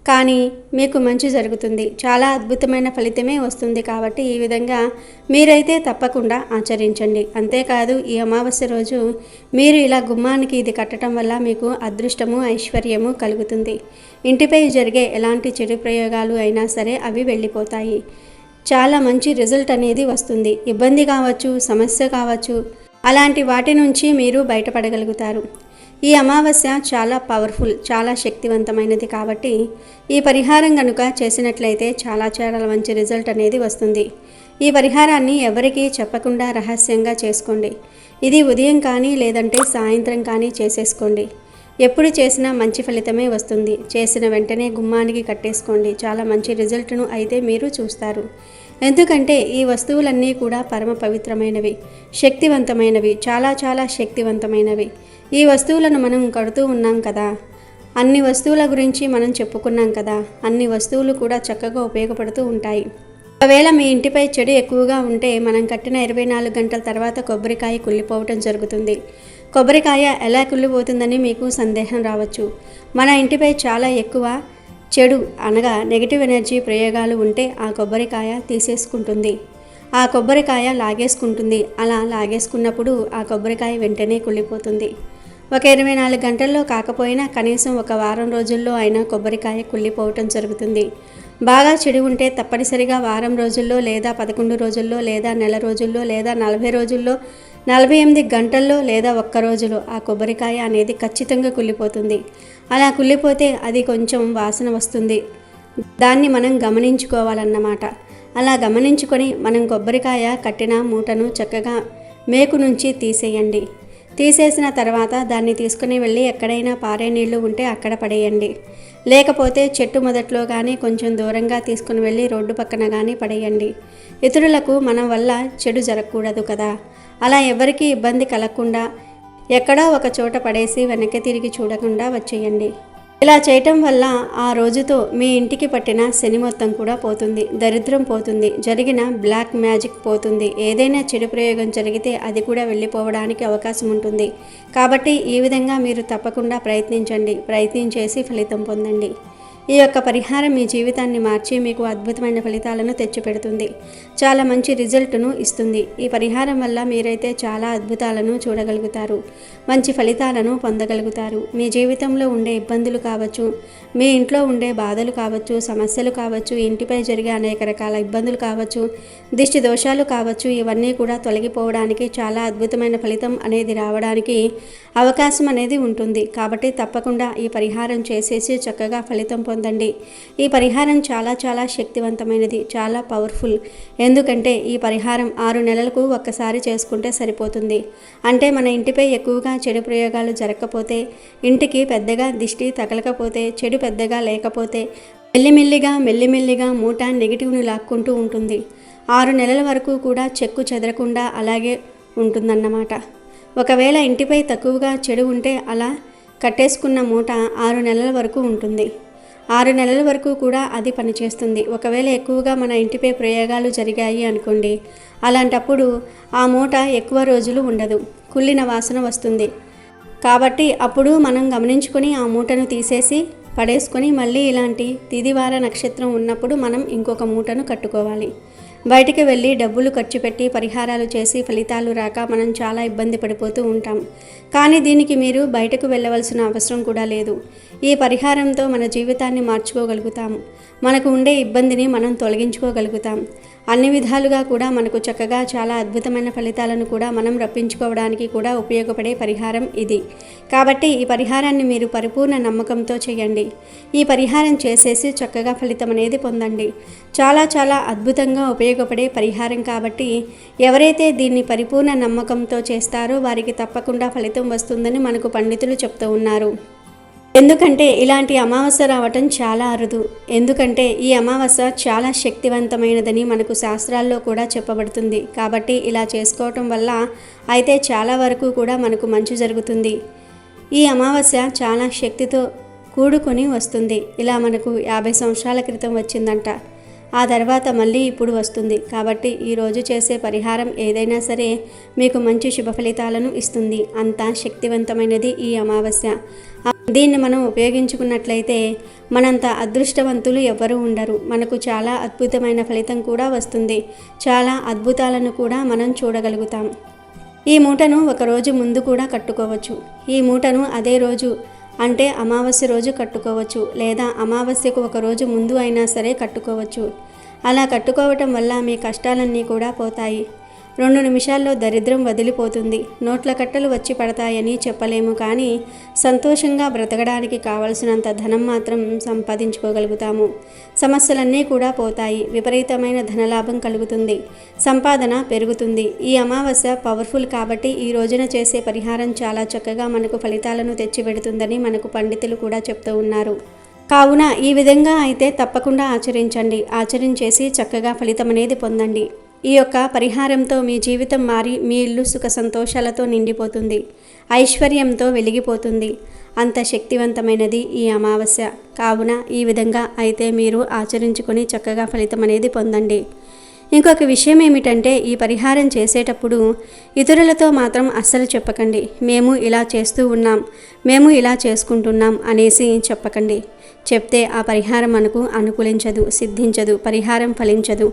కానీ మీకు మంచి జరుగుతుంది. చాలా అద్భుతమైన ఫలితమే వస్తుంది. కాబట్టి ఈ విధంగా మీరైతే తప్పకుండా ఆచరించండి. అంతేకాదు ఈ అమావాస్య రోజు మీరు ఇలా గుమ్మానికి ఇది కట్టడం వల్ల మీకు అదృష్టము ఐశ్వర్యము కలుగుతుంది. ఇంటిపై జరిగే ఎలాంటి చెడు ప్రయోగాలు అయినా సరే అవి వెళ్ళిపోతాయి. చాలా మంచి రిజల్ట్ అనేది వస్తుంది. ఇబ్బంది కావచ్చు, సమస్య కావచ్చు, అలాంటి వాటి నుంచి మీరు బయటపడగలుగుతారు. ఈ అమావాస్య చాలా పవర్ఫుల్, చాలా శక్తివంతమైనది. కాబట్టి ఈ పరిహారం కనుక చేసినట్లయితే చాలా చాలా మంచి రిజల్ట్ అనేది వస్తుంది. ఈ పరిహారాన్ని ఎవరికీ చెప్పకుండా రహస్యంగా చేసుకోండి. ఇది ఉదయం కానీ లేదంటే సాయంత్రం కానీ చేసేసుకోండి. ఎప్పుడు చేసినా మంచి ఫలితమే వస్తుంది. చేసిన వెంటనే గుమ్మానికి కట్టేసుకోండి. చాలా మంచి రిజల్ట్ను అయితే మీరు చూస్తారు. ఎందుకంటే ఈ వస్తువులన్నీ కూడా పరమ పవిత్రమైనవి, శక్తివంతమైనవి, చాలా చాలా శక్తివంతమైనవి. ఈ వస్తువులను మనం కడుతూ ఉన్నాం కదా, అన్ని వస్తువుల గురించి మనం చెప్పుకున్నాం కదా, అన్ని వస్తువులు కూడా చక్కగా ఉపయోగపడుతూ ఉంటాయి. ఒకవేళ మీ ఇంటిపై చెడు ఎక్కువగా ఉంటే మనం కట్టిన 24 గంటల తర్వాత కొబ్బరికాయ కుళ్ళిపోవటం జరుగుతుంది. కొబ్బరికాయ ఎలా కుళ్ళిపోతుందని మీకు సందేహం రావచ్చు. మన ఇంటిపై చాలా ఎక్కువ చెడు అనగా నెగిటివ్ ఎనర్జీ ప్రయోగాలు ఉంటే ఆ కొబ్బరికాయ తీసేసుకుంటుంది, ఆ కొబ్బరికాయ లాగేసుకుంటుంది. అలా లాగేసుకున్నప్పుడు ఆ కొబ్బరికాయ వెంటనే కుళ్ళిపోతుంది. ఒక 24 గంటల్లో కాకపోయినా కనీసం ఒక వారం రోజుల్లో అయినా కొబ్బరికాయ కుళ్ళిపోవటం జరుగుతుంది. బాగా చెడు ఉంటే తప్పనిసరిగా వారం రోజుల్లో లేదా 11 రోజుల్లో లేదా నెల రోజుల్లో లేదా 40 రోజుల్లో 48 గంటల్లో లేదా ఒక్క రోజులో ఆ కొబ్బరికాయ అనేది ఖచ్చితంగా కుళ్ళిపోతుంది. అలా కుళ్ళిపోతే అది కొంచెం వాసన వస్తుంది. దాన్ని మనం గమనించుకోవాలన్నమాట. అలా గమనించుకొని మనం కొబ్బరికాయ కట్టిన మూటను చక్కగా మేకు నుంచి తీసేయండి. తీసేసిన తర్వాత దాన్ని తీసుకుని వెళ్ళి ఎక్కడైనా పారే నీళ్లు ఉంటే అక్కడ పడేయండి. లేకపోతే చెట్టు మొదట్లో కానీ కొంచెం దూరంగా తీసుకుని వెళ్ళి రోడ్డు పక్కన కానీ పడేయండి. ఇతరులకు మన వల్ల చెడు జరగకూడదు కదా. అలా ఎవరికీ ఇబ్బంది కలగకుండా ఎక్కడో ఒక చోట పడేసి వెనక్కి తిరిగి చూడకుండా వచ్చేయండి. ఇలా చేయటం వల్ల ఆ రోజుతో మీ ఇంటికి పట్టిన శని మొత్తం కూడా పోతుంది, దరిద్రం పోతుంది, జరిగిన బ్లాక్ మ్యాజిక్ పోతుంది. ఏదైనా చెడు ప్రయోగం జరిగితే అది కూడా వెళ్ళిపోవడానికి అవకాశం ఉంటుంది. కాబట్టి ఈ విధంగా మీరు తప్పకుండా ప్రయత్నించండి. ప్రయత్నించేసి ఫలితం పొందండి. ఈ యొక్క పరిహారం మీ జీవితాన్ని మార్చి మీకు అద్భుతమైన ఫలితాలను తెచ్చిపెడుతుంది. చాలా మంచి రిజల్ట్ను ఇస్తుంది. ఈ పరిహారం వల్ల మీరైతే చాలా అద్భుతాలను చూడగలుగుతారు, మంచి ఫలితాలను పొందగలుగుతారు. మీ జీవితంలో ఉండే ఇబ్బందులు కావచ్చు, మీ ఇంట్లో ఉండే బాధలు కావచ్చు, సమస్యలు కావచ్చు, ఇంటిపై జరిగే అనేక రకాల ఇబ్బందులు కావచ్చు, దిష్టి దోషాలు కావచ్చు, ఇవన్నీ కూడా తొలగిపోవడానికి చాలా అద్భుతమైన ఫలితం అనేది రావడానికి అవకాశం అనేది ఉంటుంది. కాబట్టి తప్పకుండా ఈ పరిహారం చేసేసి చక్కగా ఫలితం పొందండి. ఈ పరిహారం చాలా చాలా శక్తివంతమైనది, చాలా పవర్ఫుల్. ఎందుకంటే ఈ పరిహారం 6 నెలలకు ఒక్కసారి చేసుకుంటే సరిపోతుంది. అంటే మన ఇంటిపై ఎక్కువగా చెడు ప్రయోగాలు జరగకపోతే, ఇంటికి పెద్దగా దిష్టి తగలకపోతే, చెడు పెద్దగా లేకపోతే మెల్లిమెల్లిగా మూట నెగిటివ్ని లాక్కుంటూ ఉంటుంది. 6 నెలల వరకు కూడా చెక్కు చెదరకుండా అలాగే ఉంటుందన్నమాట. ఒకవేళ ఇంటిపై తక్కువగా చెడు ఉంటే అలా కట్టేసుకున్న మూట 6 నెలల వరకు ఉంటుంది. 6 నెలల వరకు కూడా అది పనిచేస్తుంది. ఒకవేళ ఎక్కువగా మన ఇంటిపై ప్రయోగాలు జరిగాయి అనుకోండి, అలాంటప్పుడు ఆ మూట ఎక్కువ రోజులు ఉండదు, కుళ్ళిన వాసన వస్తుంది. కాబట్టి అప్పుడు మనం గమనించుకొని ఆ మూటను తీసేసి పడేసుకొని మళ్ళీ ఇలాంటి తిదివార నక్షత్రం ఉన్నప్పుడు మనం ఇంకొక మూటను కట్టుకోవాలి. బయటికి వెళ్ళి డబ్బులు ఖర్చు పెట్టి పరిహారాలు చేసి ఫలితాలు రాక మనం చాలా ఇబ్బంది పడిపోతూ ఉంటాం. కానీ దీనికి మీరు బయటకు వెళ్ళవలసిన అవసరం కూడా లేదు. ఈ పరిహారంతో మన జీవితాన్ని మార్చుకోగలుగుతాము. మనకు ఉండే ఇబ్బందిని మనం తొలగించుకోగలుగుతాం. అన్ని విధాలుగా కూడా మనకు చక్కగా చాలా అద్భుతమైన ఫలితాలను కూడా మనం రప్పించుకోవడానికి కూడా ఉపయోగపడే పరిహారం ఇది. కాబట్టి ఈ పరిహారాన్ని మీరు పరిపూర్ణ నమ్మకంతో చేయండి. ఈ పరిహారం చేసేసి చక్కగా ఫలితం అనేది పొందండి. చాలా చాలా అద్భుతంగా ఉపయోగపడే పరిహారం కాబట్టి ఎవరైతే దీన్ని పరిపూర్ణ నమ్మకంతో చేస్తారో వారికి తప్పకుండా ఫలితం వస్తుందని మనకు పండితులు చెప్తూ ఉన్నారు. ఎందుకంటే ఇలాంటి అమావాస్య రావటం చాలా అరుదు. ఎందుకంటే ఈ అమావాస్య చాలా శక్తివంతమైనదని మనకు శాస్త్రాల్లో కూడా చెప్పబడుతుంది. కాబట్టి ఇలా చేసుకోవటం వల్ల అయితే చాలా వరకు కూడా మనకు మంచి జరుగుతుంది. ఈ అమావాస్య చాలా శక్తితో కూడుకొని వస్తుంది. ఇలా మనకు 50 సంవత్సరాల క్రితం వచ్చిందంట. ఆ తర్వాత మళ్ళీ ఇప్పుడు వస్తుంది. కాబట్టి ఈరోజు చేసే పరిహారం ఏదైనా సరే మీకు మంచి శుభ ఫలితాలను ఇస్తుంది. అంత శక్తివంతమైనది ఈ అమావాస్య. దీన్ని మనం ఉపయోగించుకున్నట్లయితే మనంత అదృష్టవంతులు ఎవరు ఉండరు. మనకు చాలా అద్భుతమైన ఫలితం కూడా వస్తుంది. చాలా అద్భుతాలను కూడా మనం చూడగలుగుతాం. ఈ మూటను ఒక రోజు ముందు కూడా కట్టుకోవచ్చు. ఈ మూటను అదే రోజు అంటే అమావాస్య రోజు కట్టుకోవచ్చు, లేదా అమావాస్యకు ఒక రోజు ముందు అయినా సరే కట్టుకోవచ్చు. అలా కట్టుకోవటం వల్ల మీ కష్టాలన్నీ కూడా పోతాయి. 2 నిమిషాల్లో దరిద్రం వదిలిపోతుంది. నోట్ల కట్టలు వచ్చి పడతాయని చెప్పలేము, కానీ సంతోషంగా బ్రతకడానికి కావలసినంత ధనం మాత్రం సంపాదించుకోగలుగుతాము. సమస్యలన్నీ కూడా పోతాయి. విపరీతమైన ధనలాభం కలుగుతుంది. సంపాదన పెరుగుతుంది. ఈ అమావాస్య పవర్ఫుల్ కాబట్టి ఈ రోజున చేసే పరిహారం చాలా చక్కగా మనకు ఫలితాలను తెచ్చిపెడుతుందని మనకు పండితులు కూడా చెప్తూ ఉన్నారు. కావున ఈ విధంగా అయితే తప్పకుండా ఆచరించండి. ఆచరించేసి చక్కగా ఫలితం అనేది పొందండి. ఈ యొక్క పరిహారంతో మీ జీవితం మారి మీ ఇల్లు సుఖ సంతోషాలతో నిండిపోతుంది, ఐశ్వర్యంతో వెలిగిపోతుంది. అంత శక్తివంతమైనది ఈ అమావాస్య. కావున ఈ విధంగా అయితే మీరు ఆచరించుకొని చక్కగా ఫలితం అనేది పొందండి. ఇంకొక విషయం ఏమిటంటే ఈ పరిహారం చేసేటప్పుడు ఇతరులతో మాత్రం అస్సలు చెప్పకండి. మేము ఇలా చేస్తూ ఉన్నాం, మేము ఇలా చేసుకుంటున్నాం అనేసి చెప్పకండి. చెప్తే ఆ పరిహారం మనకు అనుకూలించదు, సిద్ధించదు, పరిహారం ఫలించదు.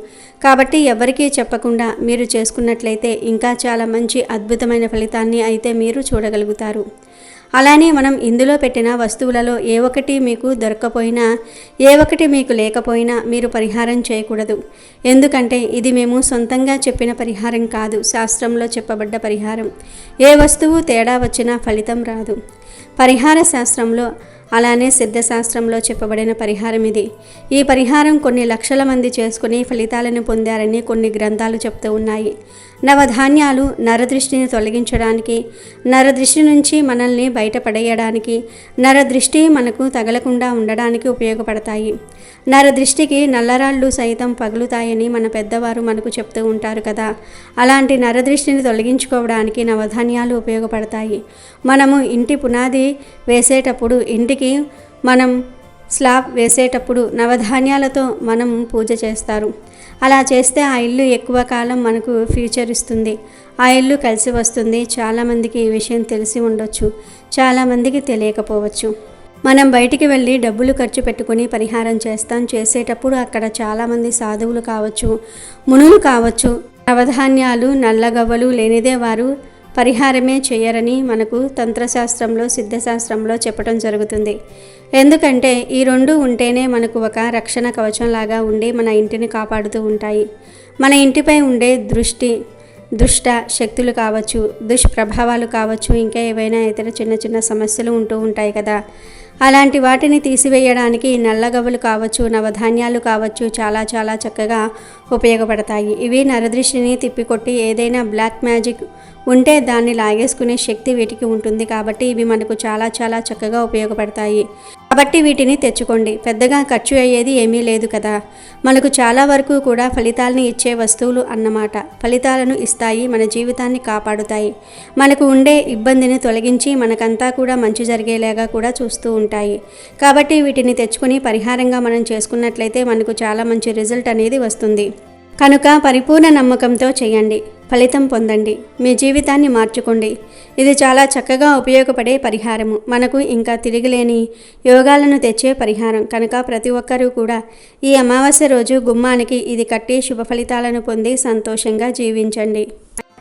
కాబట్టి ఎవరికీ చెప్పకుండా మీరు చేసుకున్నట్లయితే ఇంకా చాలా మంచి అద్భుతమైన ఫలితాన్ని అయితే మీరు చూడగలుగుతారు. అలానే మనం ఇందులో పెట్టిన వస్తువులలో ఏ ఒక్కటి మీకు దొరక్కపోయినా, ఏ ఒక్కటి మీకు లేకపోయినా మీరు పరిహారం చేయకూడదు. ఎందుకంటే ఇది మేము సొంతంగా చెప్పిన పరిహారం కాదు, శాస్త్రంలో చెప్పబడ్డ పరిహారం. ఏ వస్తువు తేడా వచ్చినా ఫలితం రాదు. పరిహార శాస్త్రంలో అలానే సిద్ధశాస్త్రంలో చెప్పబడిన పరిహారం ఇది. ఈ పరిహారం కొన్ని లక్షల మంది చేసుకుని ఫలితాలను పొందారని కొన్ని గ్రంథాలు చెప్తూ ఉన్నాయి. నవధాన్యాలు నరదృష్టిని తొలగించడానికి, నరదృష్టి నుంచి మనల్ని బయటపడేయడానికి, నరదృష్టి మనకు తగలకుండా ఉండడానికి ఉపయోగపడతాయి. నరదృష్టికి నల్లరాళ్ళు సైతం పగులుతాయని మన పెద్దవారు మనకు చెప్తూ ఉంటారు కదా. అలాంటి నరదృష్టిని తొలగించుకోవడానికి నవధాన్యాలు ఉపయోగపడతాయి. మనము ఇంటి పునాది వేసేటప్పుడు, ఇంటికి మనం స్లాబ్ వేసేటప్పుడు నవధాన్యాలతో మనం పూజ చేస్తారు. అలా చేస్తే ఆ ఇల్లు ఎక్కువ కాలం మనకు ఫ్యూచర్ ఇస్తుంది, ఆ ఇల్లు కలిసి వస్తుంది. చాలామందికి ఈ విషయం తెలిసి ఉండొచ్చు, చాలామందికి తెలియకపోవచ్చు. మనం బయటికి వెళ్ళి డబ్బులు ఖర్చు పెట్టుకొని పరిహారం చేసేటప్పుడు అక్కడ చాలామంది సాధువులు కావచ్చు, మునులు కావచ్చు, నవధాన్యాలు నల్లగవ్వలు లేనిదే వారు పరిహారమే చేయరని మనకు తంత్రశాస్త్రంలో, సిద్ధశాస్త్రంలో చెప్పడం జరుగుతుంది. ఎందుకంటే ఈ రెండు ఉంటేనే మనకు ఒక రక్షణ కవచంలాగా ఉండి మన ఇంటిని కాపాడుతూ ఉంటాయి. మన ఇంటిపై ఉండే దుష్ట శక్తులు కావచ్చు, దుష్ప్రభావాలు కావచ్చు, ఇంకా ఏవైనా ఇతర చిన్న చిన్న సమస్యలు ఉంటూ ఉంటాయి కదా. అలాంటి వాటిని తీసివేయడానికి నల్లగవ్వలు కావచ్చు, నవధాన్యాలు కావచ్చు చాలా చాలా చక్కగా ఉపయోగపడతాయి. ఇవి నరదృష్టిని తిప్పికొట్టి ఏదైనా బ్లాక్ మ్యాజిక్ ఉంటే దాన్ని లాగేసుకునే శక్తి వీటికి ఉంటుంది. కాబట్టి ఇవి మనకు చాలా చాలా చక్కగా ఉపయోగపడతాయి. కాబట్టి వీటిని తెచ్చుకోండి. పెద్దగా ఖర్చు అయ్యేది ఏమీ లేదు కదా. మనకు చాలా వరకు కూడా ఫలితాలని ఇచ్చే వస్తువులు అన్నమాట. ఫలితాలను ఇస్తాయి, మన జీవితాన్ని కాపాడుతాయి, మనకు ఉండే ఇబ్బందిని తొలగించి మనకంతా కూడా మంచి జరిగేలాగా కూడా చూస్తూ ఉంటాయి. కాబట్టి వీటిని తెచ్చుకొని పరిహారంగా మనం చేసుకున్నట్లయితే మనకు చాలా మంచి రిజల్ట్ అనేది వస్తుంది. కనుక పరిపూర్ణ నమ్మకంతో చేయండి, ఫలితం పొందండి, మీ జీవితాన్ని మార్చుకోండి. ఇది చాలా చక్కగా ఉపయోగపడే పరిహారము, మనకు ఇంకా తిరిగిలేని యోగాలను తెచ్చే పరిహారం. కనుక ప్రతి ఒక్కరూ కూడా ఈ అమావాస్య రోజు గుమ్మానికి ఇది కట్టి శుభ ఫలితాలను పొంది సంతోషంగా జీవించండి.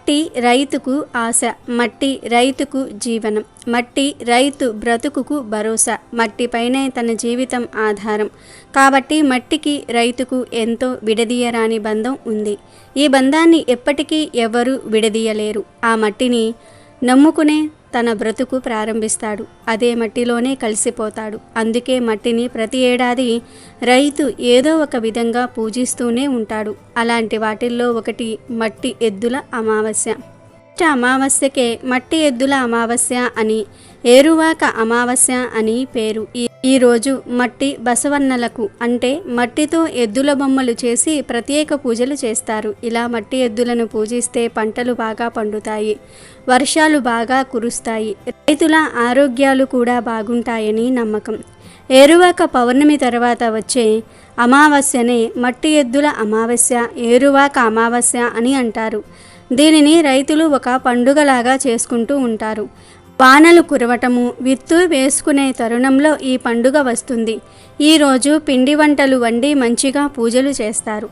మట్టి రైతుకు ఆశ, మట్టి రైతుకు జీవనం, మట్టి రైతు బ్రతుకుకు భరోసా, మట్టిపైనే తన జీవితం ఆధారం. కాబట్టి మట్టికి రైతుకు ఎంతో విడదీయరాని బంధం ఉంది. ఈ బంధాన్ని ఎప్పటికీ ఎవరు విడదీయలేరు. ఆ మట్టిని నమ్ముకునే తన బ్రతుకు ప్రారంభిస్తాడు, అదే మట్టిలోనే కలిసిపోతాడు. అందుకే మట్టిని ప్రతి ఏడాది రైతు ఏదో ఒక విధంగా పూజిస్తూనే ఉంటాడు. అలాంటి వాటిల్లో ఒకటి మట్టి ఎద్దుల అమావాస్య. అమావాస్యకే మట్టి ఎద్దుల అమావాస్య అని, ఏరువాక అమావాస్య అని పేరు. ఈ రోజు మట్టి బసవన్నలకు అంటే మట్టితో ఎద్దుల బొమ్మలు చేసి ప్రత్యేక పూజలు చేస్తారు. ఇలా మట్టి ఎద్దులను పూజిస్తే పంటలు బాగా పండుతాయి, వర్షాలు బాగా కురుస్తాయి, రైతుల ఆరోగ్యాలు కూడా బాగుంటాయని నమ్మకం. ఏరువాక పౌర్ణమి తర్వాత వచ్చే అమావాస్యనే మట్టి ఎద్దుల అమావాస్య, ఏరువాక అమావాస్య అని అంటారు. దీనిని రైతులు ఒక పండుగలాగా చేసుకుంటూ ఉంటారు. వానలు కురవటము, విత్తు వేసుకునే తరుణంలో ఈ పండుగ వస్తుంది. ఈరోజు పిండి వంటలు వండి మంచిగా పూజలు చేస్తారు.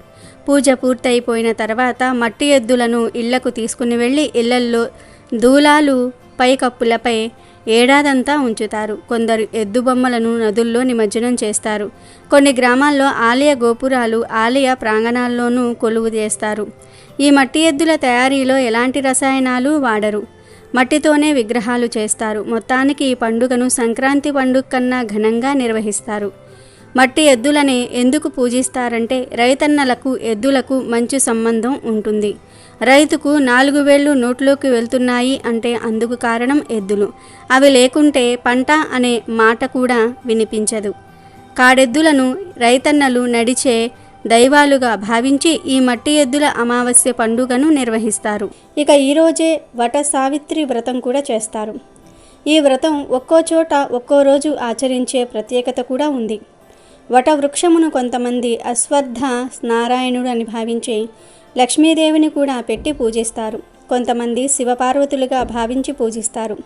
పూజ పూర్తయిపోయిన తర్వాత మట్టి ఎద్దులను ఇళ్లకు తీసుకుని వెళ్ళి ఇళ్లల్లో దూలాలు పైకప్పులపై ఏడాదంతా ఉంచుతారు. కొందరు ఎద్దు బొమ్మలను నదుల్లో నిమజ్జనం చేస్తారు. కొన్ని గ్రామాల్లో ఆలయ గోపురాలు, ఆలయ ప్రాంగణాల్లోనూ కొలువు చేస్తారు. ఈ మట్టి ఎద్దుల తయారీలో ఎలాంటి రసాయనాలు వాడరు, మట్టితోనే విగ్రహాలు చేస్తారు. మొత్తానికి ఈ పండుగను సంక్రాంతి పండుగ కన్నా ఘనంగా నిర్వహిస్తారు. మట్టి ఎద్దులనే ఎందుకు పూజిస్తారంటే రైతన్నలకు ఎద్దులకు మంచి సంబంధం ఉంటుంది. రైతుకు 4 వేళ్ళు నోట్లోకి వెళ్తున్నాయి అంటే అందుకు కారణం ఎద్దులు. అవి లేకుంటే పంట అనే మాట కూడా వినిపించదు. కాడెద్దులను రైతన్నలు నడిచే దైవాలుగా భావించి ఈ మట్టి ఎద్దుల అమావాస్య పండుగను నిర్వహిస్తారు. ఇక ఈరోజే వట సావిత్రి వ్రతం కూడా చేస్తారు. ఈ వ్రతం ఒక్కో చోట ఒక్కో రోజు ఆచరించే ప్రత్యేకత కూడా ఉంది. వటవృక్షమును కొంతమంది అశ్వత్థ నారాయణుడు అని భావించి లక్ష్మీదేవిని కూడా పెట్టి పూజిస్తారు. కొంతమంది శివపార్వతులుగా భావించి పూజిస్తారు.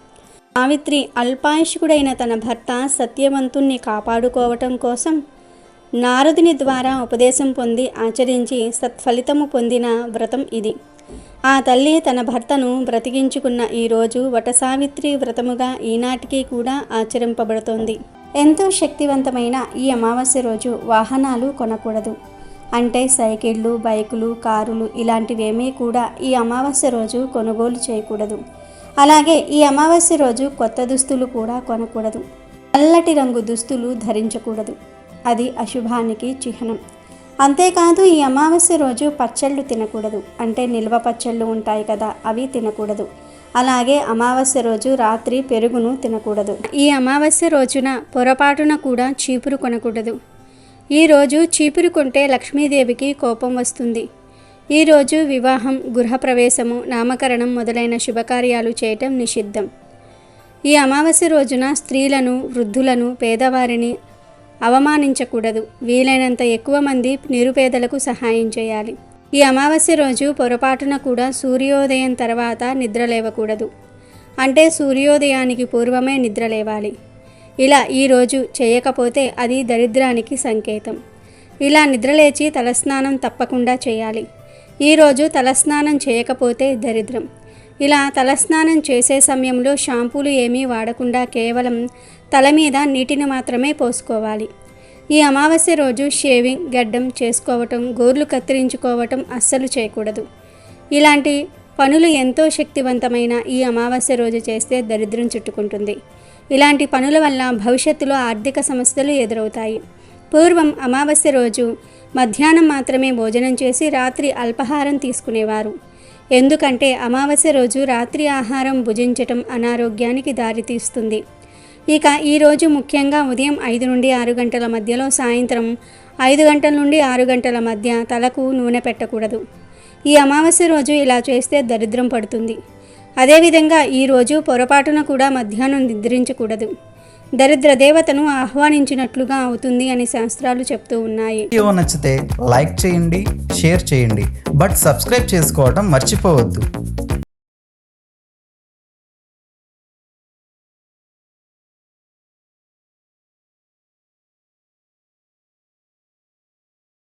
సావిత్రి అల్పాయుష్కుడైన తన భర్త సత్యవంతుణ్ణి కాపాడుకోవటం కోసం నారదుని ద్వారా ఉపదేశం పొంది ఆచరించి సత్ఫలితము పొందిన వ్రతం ఇది. ఆ తల్లి తన భర్తను బ్రతికించుకున్న ఈ రోజు వటసావిత్రి వ్రతముగా ఈనాటికి కూడా ఆచరింపబడుతోంది. ఎంతో శక్తివంతమైన ఈ అమావాస్య రోజు వాహనాలు కొనకూడదు. అంటే సైకిళ్ళు, బైకులు, కారులు ఇలాంటివేమీ కూడా ఈ అమావాస్య రోజు కొనుగోలు చేయకూడదు. అలాగే ఈ అమావాస్య రోజు కొత్త దుస్తులు కూడా కొనకూడదు. నల్లటి రంగు దుస్తులు ధరించకూడదు. అది అశుభానికి చిహ్నం. అంతేకాదు ఈ అమావాస్య రోజు పచ్చళ్ళు తినకూడదు. అంటే నిల్వ పచ్చళ్ళు ఉంటాయి కదా, అవి తినకూడదు. అలాగే అమావాస్య రోజు రాత్రి పెరుగును తినకూడదు. ఈ అమావాస్య రోజున పొరపాటున కూడా చీపురు కొనకూడదు. ఈరోజు చీపురు కొంటే లక్ష్మీదేవికి కోపం వస్తుంది. ఈరోజు వివాహం, గృహప్రవేశము, నామకరణం మొదలైన శుభకార్యాలు చేయటం నిషిద్ధం. ఈ అమావాస్య రోజున స్త్రీలను, వృద్ధులను, పేదవారిని అవమానించకూడదు. వీలైనంత ఎక్కువ మంది నిరుపేదలకు సహాయం చేయాలి. ఈ అమావాస్య రోజు పొరపాటున కూడా సూర్యోదయం తర్వాత నిద్రలేవకూడదు. అంటే సూర్యోదయానికి పూర్వమే నిద్రలేవాలి. ఇలా ఈరోజు చేయకపోతే అది దరిద్రానికి సంకేతం. ఇలా నిద్రలేచి తలస్నానం తప్పకుండా చేయాలి. ఈరోజు తలస్నానం చేయకపోతే దరిద్రం. ఇలా తలస్నానం చేసే సమయంలో షాంపూలు ఏమీ వాడకుండా కేవలం తల మీద నీటిని మాత్రమే పోసుకోవాలి. ఈ అమావాస్య రోజు షేవింగ్, గడ్డం చేసుకోవటం, గోర్లు కత్తిరించుకోవటం అస్సలు చేయకూడదు. ఇలాంటి పనులు ఎంతో శక్తివంతమైన ఈ అమావాస్య రోజు చేస్తే దరిద్రం చుట్టుకుంటుంది. ఇలాంటి పనుల వల్ల భవిష్యత్తులో ఆర్థిక సమస్యలు ఎదురవుతాయి. పూర్వం అమావాస్య రోజు మధ్యాహ్నం మాత్రమే భోజనం చేసి రాత్రి అల్పాహారం తీసుకునేవారు. ఎందుకంటే అమావాస్య రోజు రాత్రి ఆహారం భుజించటం అనారోగ్యానికి దారితీస్తుంది. ఇక ఈరోజు ముఖ్యంగా ఉదయం 5 నుండి 6 గంటల మధ్యలో, సాయంత్రం 5 గంటల నుండి 6 గంటల మధ్య తలకు నూనె పెట్టకూడదు. ఈ అమావాస్య రోజు ఇలా చేస్తే దరిద్రం పడుతుంది. అదేవిధంగా ఈరోజు పొరపాటున కూడా మధ్యాహ్నం నిద్రించకూడదు. దరిద్ర దేవతను ఆహ్వానించినట్లుగా అవుతుంది అని శాస్త్రాలు చెప్తూ ఉన్నాయి. వీడియో నచ్చితే లైక్ చేయండి, షేర్ చేయండి, బట్ సబ్స్క్రైబ్ చేసుకోవడం మర్చిపోవద్దు.